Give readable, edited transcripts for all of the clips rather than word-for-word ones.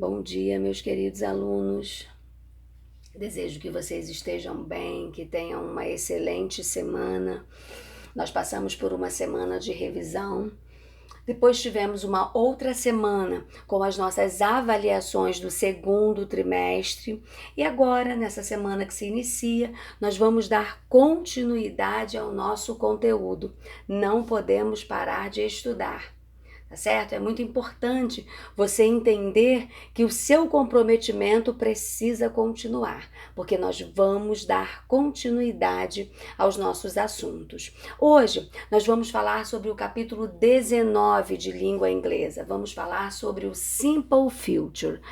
Bom dia, meus queridos alunos. Desejo que vocês estejam bem, que tenham uma excelente semana. Nós passamos por uma semana de revisão. Depois tivemos uma outra semana com as nossas avaliações do segundo trimestre. E agora, nessa semana que se inicia, nós vamos dar continuidade ao nosso conteúdo. Não podemos parar de estudar. Tá certo? É muito importante você entender que o seu comprometimento precisa continuar, porque nós vamos dar continuidade aos nossos assuntos. Hoje nós vamos falar sobre o capítulo 19 de língua inglesa. Vamos falar sobre o Simple Future.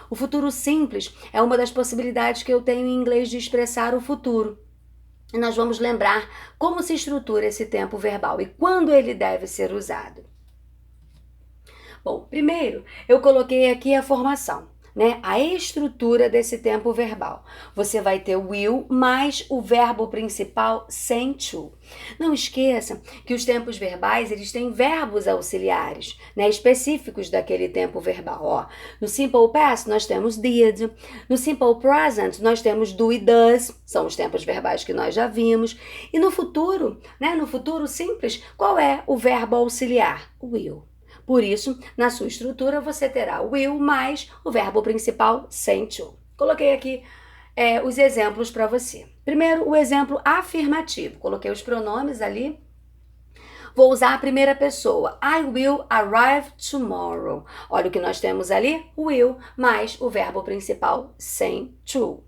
O futuro simples é uma das possibilidades que eu tenho em inglês de expressar o futuro. E nós vamos lembrar como se estrutura esse tempo verbal e quando ele deve ser usado. Bom, primeiro eu coloquei aqui a formação, né? A estrutura desse tempo verbal. Você vai ter will mais o verbo principal sem to. Não esqueça que os tempos verbais, eles têm verbos auxiliares, né? Específicos daquele tempo verbal. Ó, no simple past nós temos did, no simple present nós temos do e does, são os tempos verbais que nós já vimos. E no futuro, né? No futuro simples, qual é o verbo auxiliar? Will. Por isso, na sua estrutura, você terá will mais o verbo principal sem to. Coloquei aqui os exemplos para você. Primeiro, o exemplo afirmativo. Coloquei os pronomes ali. Vou usar a primeira pessoa. I will arrive tomorrow. Olha o que nós temos ali. Will mais o verbo principal sem to.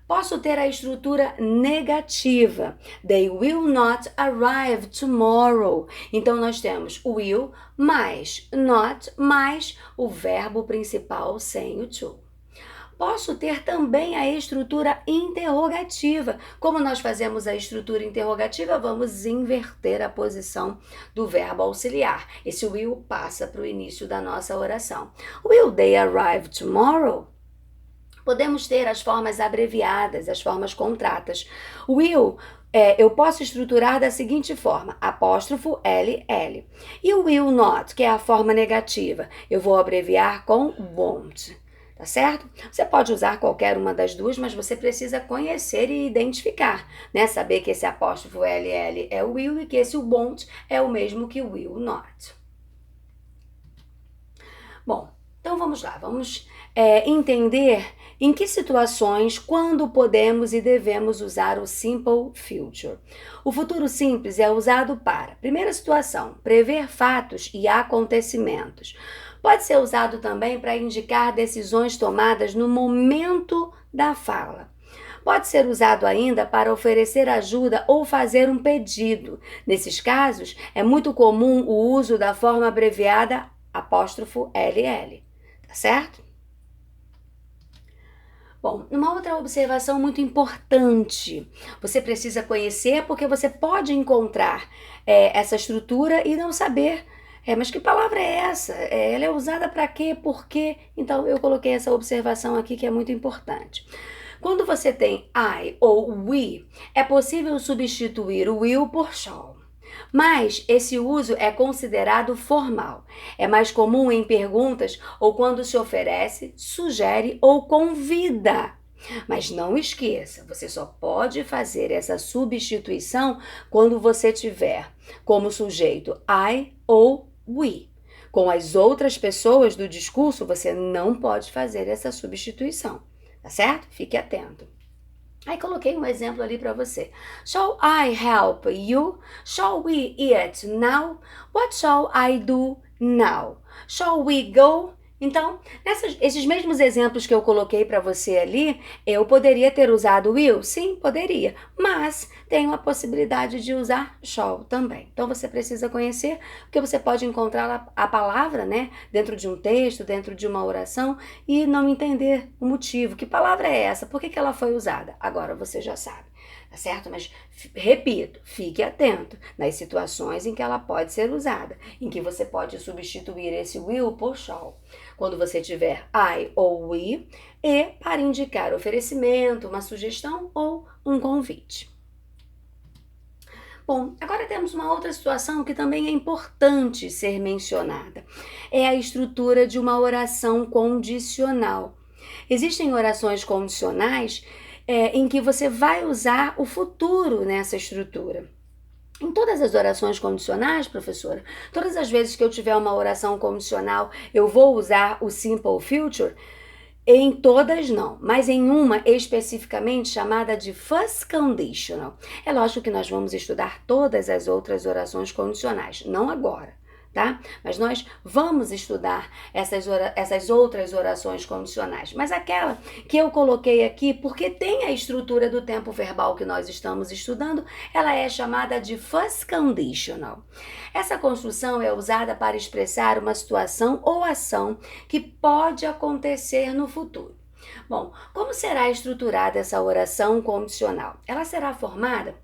Posso ter a estrutura negativa. They will not arrive tomorrow. Então, nós temos will mais not mais o verbo principal sem o to. Posso ter também a estrutura interrogativa. Como nós fazemos a estrutura interrogativa, vamos inverter a posição do verbo auxiliar. Esse will passa para o início da nossa oração. Will they arrive tomorrow? Podemos ter as formas abreviadas, as formas contratas. Will, eu posso estruturar da seguinte forma, apóstrofo LL. E o will not, que é a forma negativa, eu vou abreviar com won't. Tá certo? Você pode usar qualquer uma das duas, mas você precisa conhecer e identificar, né? Saber que esse apóstrofo LL é o will e que esse won't é o mesmo que o will not. Bom, então vamos lá, vamos entender em que situações, quando podemos e devemos usar o Simple Future. O futuro simples é usado para, primeira situação, prever fatos e acontecimentos. Pode ser usado também para indicar decisões tomadas no momento da fala. Pode ser usado ainda para oferecer ajuda ou fazer um pedido. Nesses casos, é muito comum o uso da forma abreviada apóstrofo LL. Tá certo? Bom, uma outra observação muito importante, você precisa conhecer porque você pode encontrar essa estrutura e não saber, mas que palavra é essa? Ela é usada para quê? Por quê? Então eu coloquei essa observação aqui que é muito importante. Quando você tem I ou we, é possível substituir o will por shall. Mas esse uso é considerado formal. É mais comum em perguntas ou quando se oferece, sugere ou convida. Mas não esqueça, você só pode fazer essa substituição quando você tiver como sujeito I ou we. Com as outras pessoas do discurso, você não pode fazer essa substituição, tá certo? Fique atento. Aí coloquei um exemplo ali para você. Shall I help you? Shall we eat now? What shall I do now? Shall we go? Então, esses mesmos exemplos que eu coloquei para você ali, eu poderia ter usado will? Sim, poderia. Mas tenho a possibilidade de usar shall também. Então, você precisa conhecer, porque você pode encontrar a palavra, né, dentro de um texto, dentro de uma oração, e não entender o motivo. Que palavra é essa? Por que ela foi usada? Agora você já sabe, tá certo? Mas, repito, fique atento nas situações em que ela pode ser usada, em que você pode substituir esse will por shall. Quando você tiver I ou we, e para indicar oferecimento, uma sugestão ou um convite. Bom, agora temos uma outra situação que também é importante ser mencionada. É a estrutura de uma oração condicional. Existem orações condicionais em que você vai usar o futuro nessa estrutura. Em todas as orações condicionais, professora, todas as vezes que eu tiver uma oração condicional, eu vou usar o simple future? Em todas não, mas em uma especificamente chamada de first conditional. É lógico que nós vamos estudar todas as outras orações condicionais, não agora, tá? Mas nós vamos estudar essas outras orações condicionais. Mas aquela que eu coloquei aqui, porque tem a estrutura do tempo verbal que nós estamos estudando, ela é chamada de first conditional. Essa construção é usada para expressar uma situação ou ação que pode acontecer no futuro. Bom, como será estruturada essa oração condicional? Ela será formada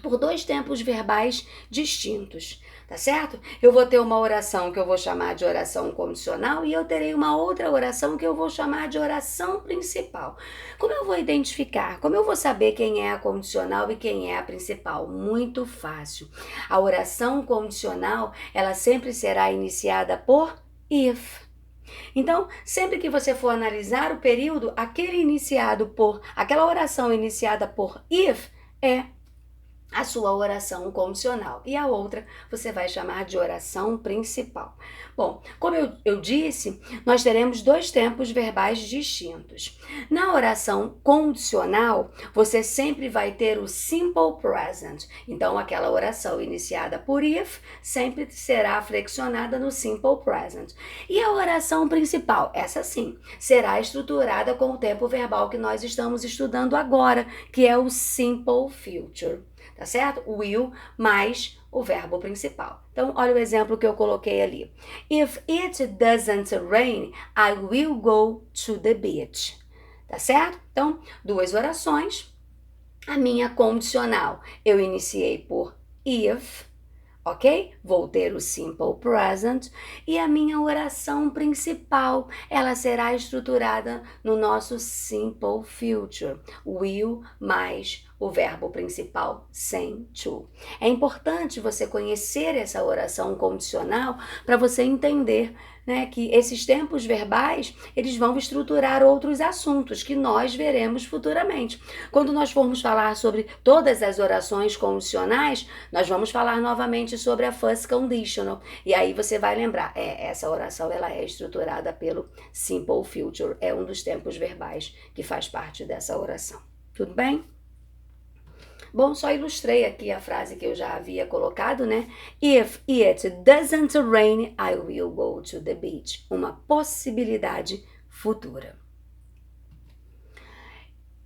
por dois tempos verbais distintos, tá certo? Eu vou ter uma oração que eu vou chamar de oração condicional e eu terei uma outra oração que eu vou chamar de oração principal. Como eu vou identificar? Como eu vou saber quem é a condicional e quem é a principal? Muito fácil. A oração condicional, ela sempre será iniciada por if. Então, sempre que você for analisar o período, aquela oração iniciada por if é a sua oração condicional. E a outra você vai chamar de oração principal. Bom, como eu disse, nós teremos dois tempos verbais distintos. Na oração condicional, você sempre vai ter o simple present. Então, aquela oração iniciada por if sempre será flexionada no simple present. E a oração principal, essa sim, será estruturada com o tempo verbal que nós estamos estudando agora, que é o simple future. Tá certo? Will mais o verbo principal. Então, olha o exemplo que eu coloquei ali. If it doesn't rain, I will go to the beach. Tá certo? Então, duas orações. A minha condicional eu iniciei por if, ok? Vou ter o simple present e a minha oração principal, ela será estruturada no nosso simple future, will mais o verbo principal sem to. É importante você conhecer essa oração condicional para você entender, né, que esses tempos verbais, eles vão estruturar outros assuntos que nós veremos futuramente. Quando nós formos falar sobre todas as orações condicionais, nós vamos falar novamente sobre a first conditional. E aí você vai lembrar, essa oração ela é estruturada pelo simple future, é um dos tempos verbais que faz parte dessa oração. Tudo bem? Bom, só ilustrei aqui a frase que eu já havia colocado, né? If it doesn't rain, I will go to the beach. Uma possibilidade futura.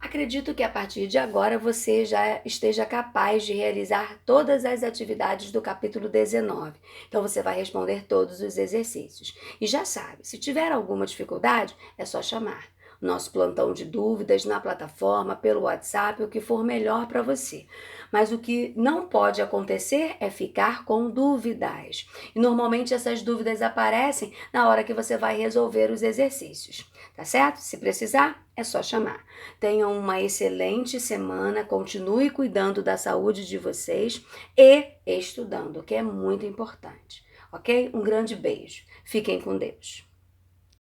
Acredito que a partir de agora você já esteja capaz de realizar todas as atividades do capítulo 19. Então você vai responder todos os exercícios. E já sabe, se tiver alguma dificuldade, é só chamar. Nosso plantão de dúvidas na plataforma, pelo WhatsApp, o que for melhor para você. Mas o que não pode acontecer é ficar com dúvidas. E normalmente essas dúvidas aparecem na hora que você vai resolver os exercícios, tá certo? Se precisar, é só chamar. Tenham uma excelente semana, continue cuidando da saúde de vocês e estudando, que é muito importante, ok? Um grande beijo. Fiquem com Deus.